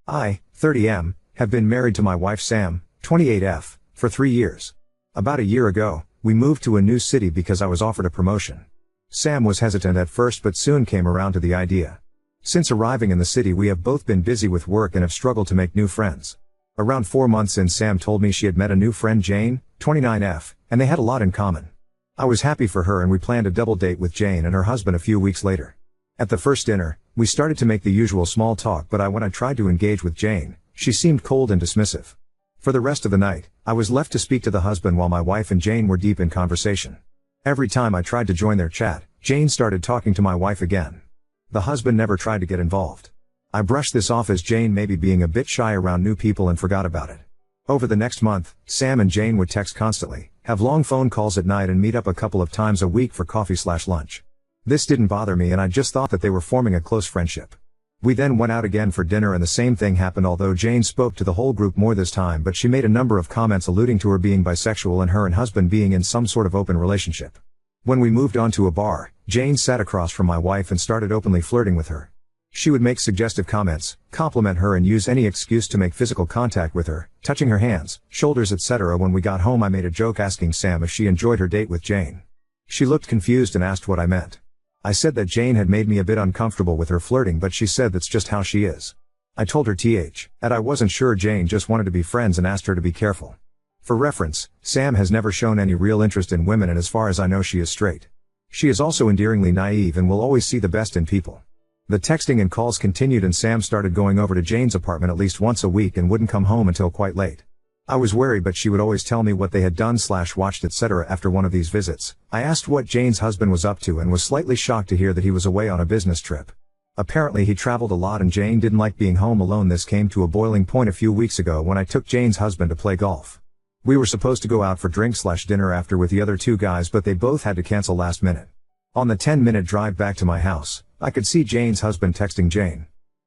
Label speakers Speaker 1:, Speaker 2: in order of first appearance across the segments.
Speaker 1: I, 30M, have been married to my wife Sam, 28F, for 3 years. About a year ago, we moved to a new city because I was offered a promotion. Sam was hesitant at first but soon came around to the idea. Since arriving in the city we have both been busy with work and have struggled to make new friends. Around 4 months in, Sam told me she had met a new friend, Jane, 29F, and they had a lot in common. I was happy for her and we planned a double date with Jane and her husband a few weeks later. At the first dinner, we started to make the usual small talk, but when I tried to engage with Jane, she seemed cold and dismissive. For the rest of the night, I was left to speak to the husband while my wife and Jane were deep in conversation. Every time I tried to join their chat, Jane started talking to my wife again. The husband never tried to get involved. I brushed this off as Jane maybe being a bit shy around new people and forgot about it. Over the next month, Sam and Jane would text constantly, have long phone calls at night and meet up a couple of times a week for coffee/lunch. This didn't bother me and I just thought that they were forming a close friendship. We then went out again for dinner and the same thing happened, although Jane spoke to the whole group more this time, but she made a number of comments alluding to her being bisexual and her and husband being in some sort of open relationship. When we moved on to a bar, Jane sat across from my wife and started openly flirting with her. She would make suggestive comments, compliment her and use any excuse to make physical contact with her, touching her hands, shoulders, etc. When we got home I made a joke asking Sam if she enjoyed her date with Jane. She looked confused and asked what I meant. I said that Jane had made me a bit uncomfortable with her flirting, but she said that's just how she is. I told her that I wasn't sure Jane just wanted to be friends and asked her to be careful. For reference, Sam has never shown any real interest in women and as far as I know she is straight. She is also endearingly naive and will always see the best in people. The texting and calls continued and Sam started going over to Jane's apartment at least once a week and wouldn't come home until quite late. I was wary, but she would always tell me what they had done/watched etc. after one of these visits. I asked what Jane's husband was up to and was slightly shocked to hear that he was away on a business trip. Apparently he traveled a lot and Jane didn't like being home alone. This came to a boiling point a few weeks ago when I took Jane's husband to play golf. We were supposed to go out for drinks/dinner after with the other 2 guys, but they both had to cancel last minute. On the 10-minute drive back to my house, I could see Jane's husband texting Jane.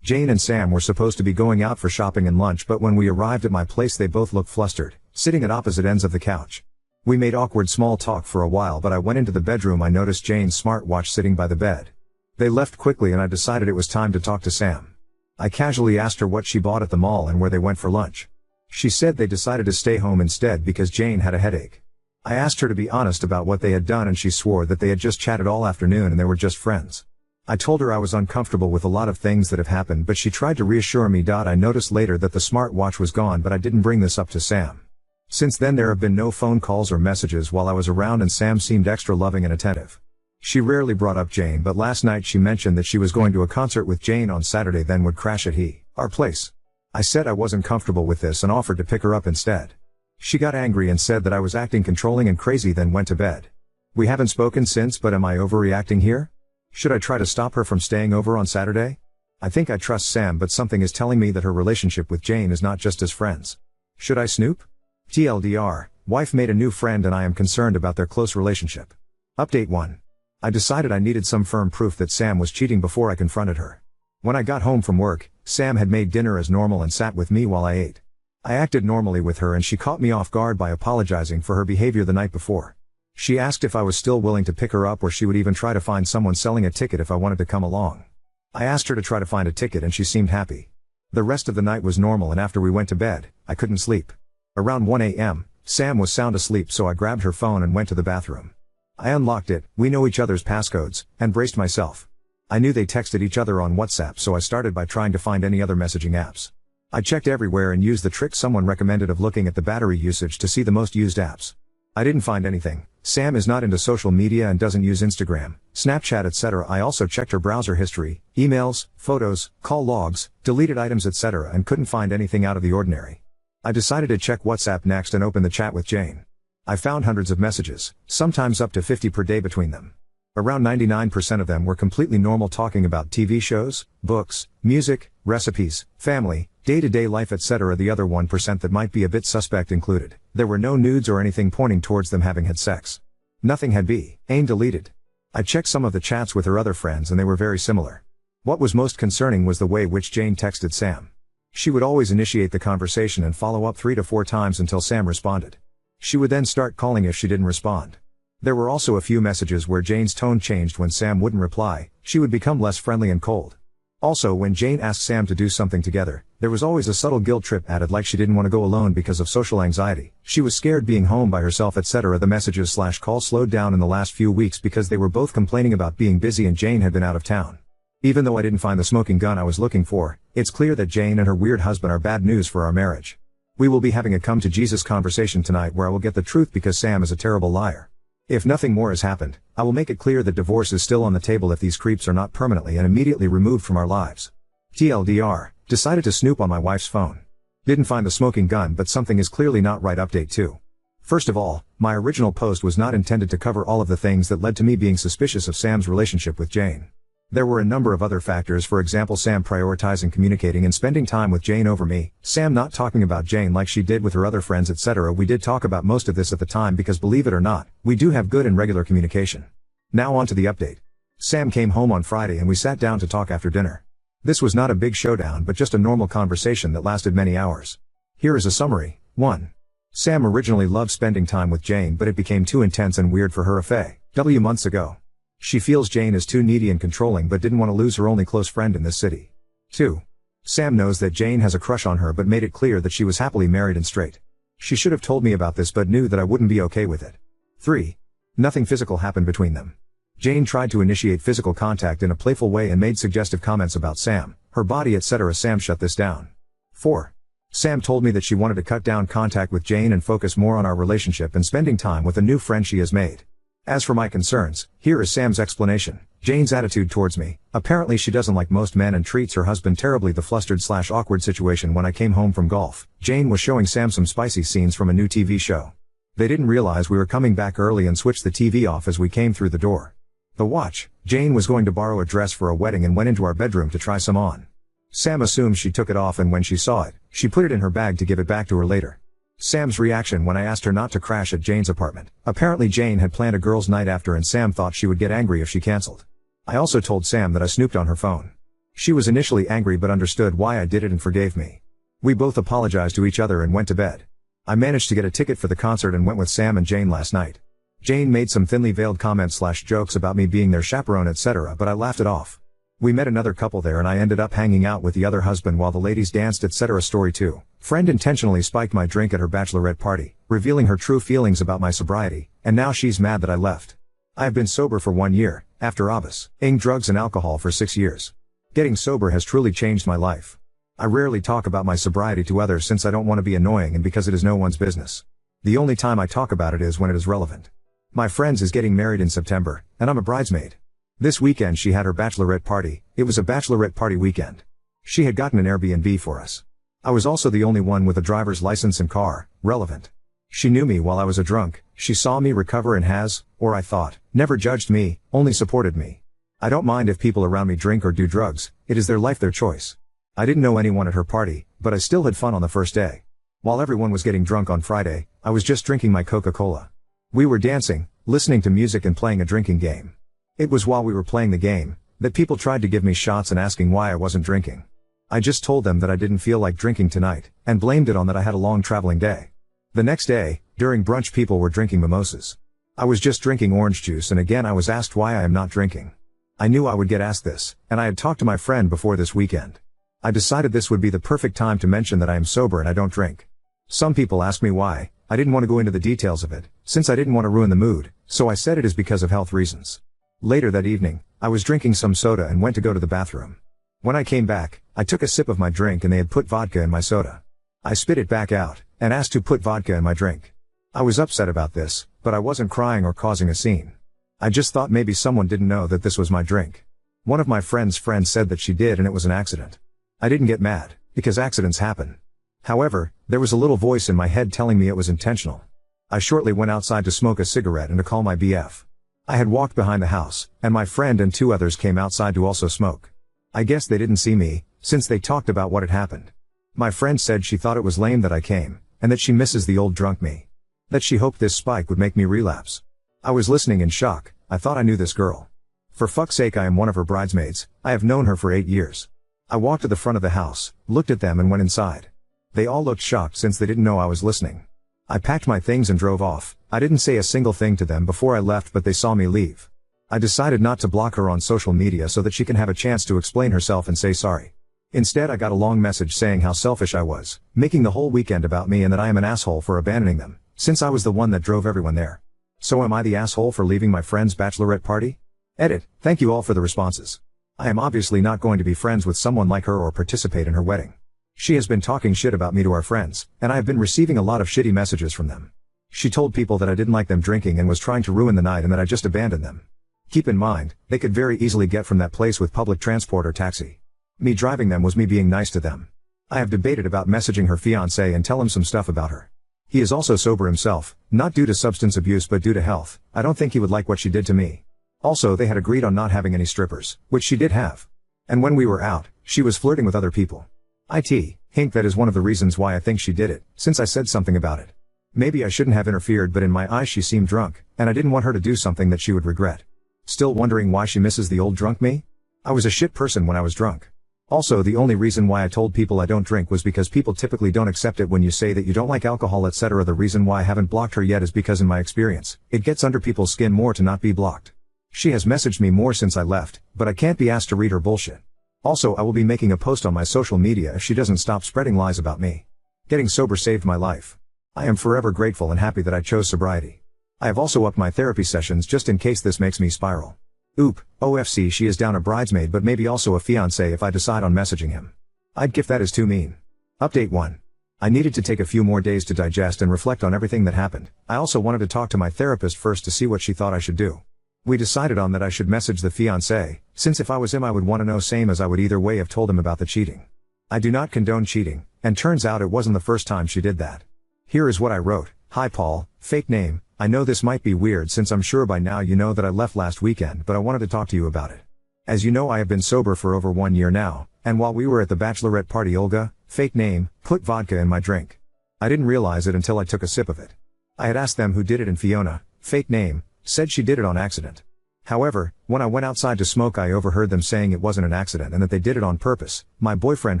Speaker 1: Jane and Sam were supposed to be going out for shopping and lunch, but when we arrived at my place they both looked flustered, sitting at opposite ends of the couch. We made awkward small talk for a while, but I went into the bedroom. I noticed Jane's smartwatch sitting by the bed. They left quickly and I decided it was time to talk to Sam. I casually asked her what she bought at the mall and where they went for lunch. She said they decided to stay home instead because Jane had a headache. I asked her to be honest about what they had done and she swore that they had just chatted all afternoon and they were just friends. I told her I was uncomfortable with a lot of things that have happened, but she tried to reassure me. I noticed later that the smartwatch was gone, but I didn't bring this up to Sam. Since then there have been no phone calls or messages while I was around and Sam seemed extra loving and attentive. She rarely brought up Jane, but last night she mentioned that she was going to a concert with Jane on Saturday, then would crash at our place. I said I wasn't comfortable with this and offered to pick her up instead. She got angry and said that I was acting controlling and crazy, then went to bed. We haven't spoken since, but am I overreacting here? Should I try to stop her from staying over on Saturday? I think I trust Sam, but something is telling me that her relationship with Jane is not just as friends. Should I snoop? TLDR, wife made a new friend and I am concerned about their close relationship. Update 1. I decided I needed some firm proof that Sam was cheating before I confronted her. When I got home from work, Sam had made dinner as normal and sat with me while I ate. I acted normally with her and she caught me off guard by apologizing for her behavior the night before. She asked if I was still willing to pick her up, or she would even try to find someone selling a ticket if I wanted to come along. I asked her to try to find a ticket and she seemed happy. The rest of the night was normal and after we went to bed, I couldn't sleep. Around 1 a.m., Sam was sound asleep, so I grabbed her phone and went to the bathroom. I unlocked it, we know each other's passcodes, and braced myself. I knew they texted each other on WhatsApp, so I started by trying to find any other messaging apps. I checked everywhere and used the trick someone recommended of looking at the battery usage to see the most used apps. I didn't find anything. Sam is not into social media and doesn't use Instagram, Snapchat etc. I also checked her browser history, emails, photos, call logs, deleted items etc. and couldn't find anything out of the ordinary. I decided to check WhatsApp next and open the chat with Jane. I found hundreds of messages, sometimes up to 50 per day between them. Around 99% of them were completely normal, talking about TV shows, books, music, recipes, family, day-to-day life etc. The other 1% that might be a bit suspect included, there were no nudes or anything pointing towards them having had sex. Nothing had been deleted. I checked some of the chats with her other friends and they were very similar. What was most concerning was the way which Jane texted Sam. She would always initiate the conversation and follow up 3 to 4 times until Sam responded. She would then start calling if she didn't respond. There were also a few messages where Jane's tone changed when Sam wouldn't reply. She would become less friendly and cold. Also, when Jane asked Sam to do something together, there was always a subtle guilt trip added, like she didn't want to go alone because of social anxiety. She was scared being home by herself, etc. The messages/calls slowed down in the last few weeks because they were both complaining about being busy and Jane had been out of town. Even though I didn't find the smoking gun I was looking for, it's clear that Jane and her weird husband are bad news for our marriage. We will be having a come to Jesus conversation tonight where I will get the truth because Sam is a terrible liar. If nothing more has happened, I will make it clear that divorce is still on the table if these creeps are not permanently and immediately removed from our lives. TLDR, decided to snoop on my wife's phone. Didn't find the smoking gun, but something is clearly not right. Update 2. First of all, my original post was not intended to cover all of the things that led to me being suspicious of Sam's relationship with Jane. There were a number of other factors, for example Sam prioritizing communicating and spending time with Jane over me, Sam not talking about Jane like she did with her other friends, etc. We did talk about most of this at the time because, believe it or not, we do have good and regular communication. Now on to the update. Sam came home on Friday and we sat down to talk after dinner. This was not a big showdown but just a normal conversation that lasted many hours. Here is a summary. 1. Sam originally loved spending time with Jane, but it became too intense and weird for her a few months ago. She feels Jane is too needy and controlling but didn't want to lose her only close friend in this city. 2. Sam knows that Jane has a crush on her but made it clear that she was happily married and straight. She should have told me about this but knew that I wouldn't be okay with it. 3. Nothing physical happened between them. Jane tried to initiate physical contact in a playful way and made suggestive comments about Sam, her body, etc. Sam shut this down. 4. Sam told me that she wanted to cut down contact with Jane and focus more on our relationship and spending time with a new friend she has made. As for my concerns, here is Sam's explanation. Jane's attitude towards me. Apparently she doesn't like most men and treats her husband terribly. The flustered/awkward situation when I came home from golf. Jane was showing Sam some spicy scenes from a new TV show. They didn't realize we were coming back early and switched the TV off as we came through the door. The watch. Jane was going to borrow a dress for a wedding and went into our bedroom to try some on. Sam assumed she took it off and when she saw it, she put it in her bag to give it back to her later. Sam's reaction when I asked her not to crash at Jane's apartment. Apparently Jane had planned a girls' night after and Sam thought she would get angry if she cancelled. I also told Sam that I snooped on her phone. She was initially angry but understood why I did it and forgave me. We both apologized to each other and went to bed. I managed to get a ticket for the concert and went with Sam and Jane last night. Jane made some thinly veiled comments/jokes about me being their chaperone, etc., but I laughed it off. We met another couple there and I ended up hanging out with the other husband while the ladies danced, etc. Story 2. Friend intentionally spiked my drink at her bachelorette party, revealing her true feelings about my sobriety, and now she's mad that I left. I have been sober for 1 year, after abusing drugs and alcohol for 6 years. Getting sober has truly changed my life. I rarely talk about my sobriety to others since I don't want to be annoying and because it is no one's business. The only time I talk about it is when it is relevant. My friend is getting married in September, and I'm a bridesmaid. This weekend she had her bachelorette party. It was a bachelorette party weekend. She had gotten an Airbnb for us. I was also the only one with a driver's license and car, relevant. She knew me while I was a drunk, she saw me recover and has, or I thought, never judged me, only supported me. I don't mind if people around me drink or do drugs, it is their life, their choice. I didn't know anyone at her party, but I still had fun on the first day. While everyone was getting drunk on Friday, I was just drinking my Coca-Cola. We were dancing, listening to music and playing a drinking game. It was while we were playing the game, that people tried to give me shots and asking why I wasn't drinking. I just told them that I didn't feel like drinking tonight, and blamed it on that I had a long traveling day. The next day, during brunch people were drinking mimosas. I was just drinking orange juice and again I was asked why I am not drinking. I knew I would get asked this, and I had talked to my friend before this weekend. I decided this would be the perfect time to mention that I am sober and I don't drink. Some people ask me why. I didn't want to go into the details of it, since I didn't want to ruin the mood, so I said it is because of health reasons. Later that evening, I was drinking some soda and went to go to the bathroom. When I came back, I took a sip of my drink and they had put vodka in my soda. I spit it back out, and asked to put vodka in my drink. I was upset about this, but I wasn't crying or causing a scene. I just thought maybe someone didn't know that this was my drink. One of my friend's friends said that she did and it was an accident. I didn't get mad, because accidents happen. However, there was a little voice in my head telling me it was intentional. I shortly went outside to smoke a cigarette and to call my BF. I had walked behind the house, and my friend and 2 others came outside to also smoke. I guess they didn't see me, since they talked about what had happened. My friend said she thought it was lame that I came, and that she misses the old drunk me. That she hoped this spike would make me relapse. I was listening in shock. I thought I knew this girl. For fuck's sake, I am one of her bridesmaids. I have known her for 8 years. I walked to the front of the house, looked at them and went inside. They all looked shocked since they didn't know I was listening. I packed my things and drove off. I didn't say a single thing to them before I left, but they saw me leave. I decided not to block her on social media so that she can have a chance to explain herself and say sorry. Instead I got a long message saying how selfish I was, making the whole weekend about me and that I am an asshole for abandoning them, since I was the one that drove everyone there. So am I the asshole for leaving my friend's bachelorette party? Edit, thank you all for the responses. I am obviously not going to be friends with someone like her or participate in her wedding. She has been talking shit about me to our friends, and I have been receiving a lot of shitty messages from them. She told people that I didn't like them drinking and was trying to ruin the night and that I just abandoned them. Keep in mind, they could very easily get from that place with public transport or taxi. Me driving them was me being nice to them. I have debated about messaging her fiancé and tell him some stuff about her. He is also sober himself, not due to substance abuse but due to health. I don't think he would like what she did to me. Also, they had agreed on not having any strippers, which she did have. And when we were out, she was flirting with other people. Hink, that is one of the reasons why I think she did it, since I said something about it. Maybe I shouldn't have interfered, but in my eyes she seemed drunk, and I didn't want her to do something that she would regret. Still wondering why she misses the old drunk me? I was a shit person when I was drunk. Also, the only reason why I told people I don't drink was because people typically don't accept it when you say that you don't like alcohol, etc. The reason why I haven't blocked her yet is because in my experience, it gets under people's skin more to not be blocked. She has messaged me more since I left, but I can't be asked to read her bullshit. Also, I will be making a post on my social media if she doesn't stop spreading lies about me. Getting sober saved my life. I am forever grateful and happy that I chose sobriety. I have also upped my therapy sessions just in case this makes me spiral. Oop, OFC, she is down a bridesmaid but maybe also a fiancé if I decide on messaging him. I'd gif that is too mean. Update 1. I needed to take a few more days to digest and reflect on everything that happened. I also wanted to talk to my therapist first to see what she thought I should do. We decided on that I should message the fiancé, since if I was him I would want to know, same as I would either way have told him about the cheating. I do not condone cheating, and turns out it wasn't the first time she did that. Here is what I wrote. Hi Paul, fake name, I know this might be weird since I'm sure by now you know that I left last weekend, but I wanted to talk to you about it. As you know, I have been sober for over 1 year now, and while we were at the bachelorette party, Olga, fake name, put vodka in my drink. I didn't realize it until I took a sip of it. I had asked them who did it and Fiona, fake name, said she did it on accident. However, when I went outside to smoke I overheard them saying it wasn't an accident and that they did it on purpose. My boyfriend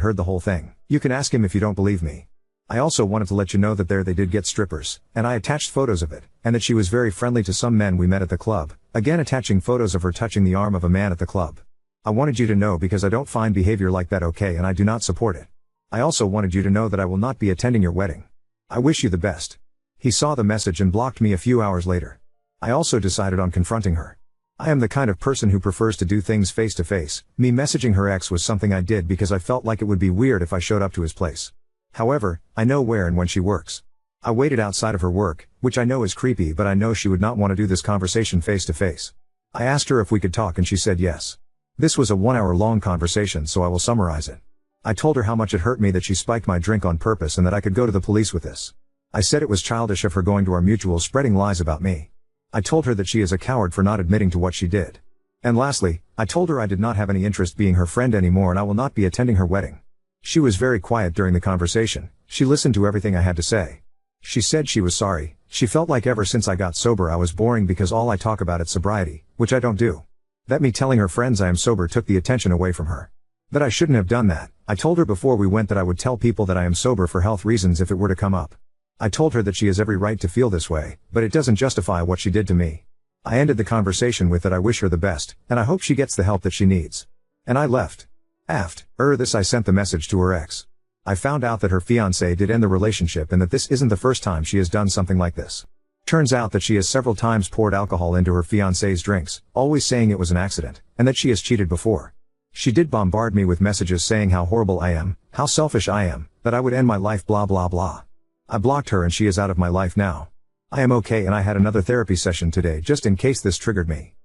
Speaker 1: heard the whole thing. You can ask him if you don't believe me. I also wanted to let you know that they did get strippers, and I attached photos of it, and that she was very friendly to some men we met at the club, again attaching photos of her touching the arm of a man at the club. I wanted you to know because I don't find behavior like that okay and I do not support it. I also wanted you to know that I will not be attending your wedding. I wish you the best. He saw the message and blocked me a few hours later. I also decided on confronting her. I am the kind of person who prefers to do things face to face. Me messaging her ex was something I did because I felt like it would be weird if I showed up to his place. However, I know where and when she works. I waited outside of her work, which I know is creepy, but I know she would not want to do this conversation face to face. I asked her if we could talk and she said yes. This was a 1 hour long conversation, so I will summarize it. I told her how much it hurt me that she spiked my drink on purpose and that I could go to the police with this. I said it was childish of her going to our mutual spreading lies about me. I told her that she is a coward for not admitting to what she did. And lastly, I told her I did not have any interest being her friend anymore and I will not be attending her wedding. She was very quiet during the conversation. She listened to everything I had to say. She said she was sorry. She felt like ever since I got sober I was boring because all I talk about is sobriety, which I don't do. That me telling her friends I am sober took the attention away from her. That I shouldn't have done that. I told her before we went that I would tell people that I am sober for health reasons if it were to come up. I told her that she has every right to feel this way, but it doesn't justify what she did to me. I ended the conversation with that I wish her the best, and I hope she gets the help that she needs. And I left. This I sent the message to her ex. I found out that her fiancé did end the relationship and that this isn't the first time she has done something like this. Turns out that she has several times poured alcohol into her fiancé's drinks, always saying it was an accident, and that she has cheated before. She did bombard me with messages saying how horrible I am, how selfish I am, that I would end my life blah blah blah. I blocked her and she is out of my life now. I am okay and I had another therapy session today just in case this triggered me.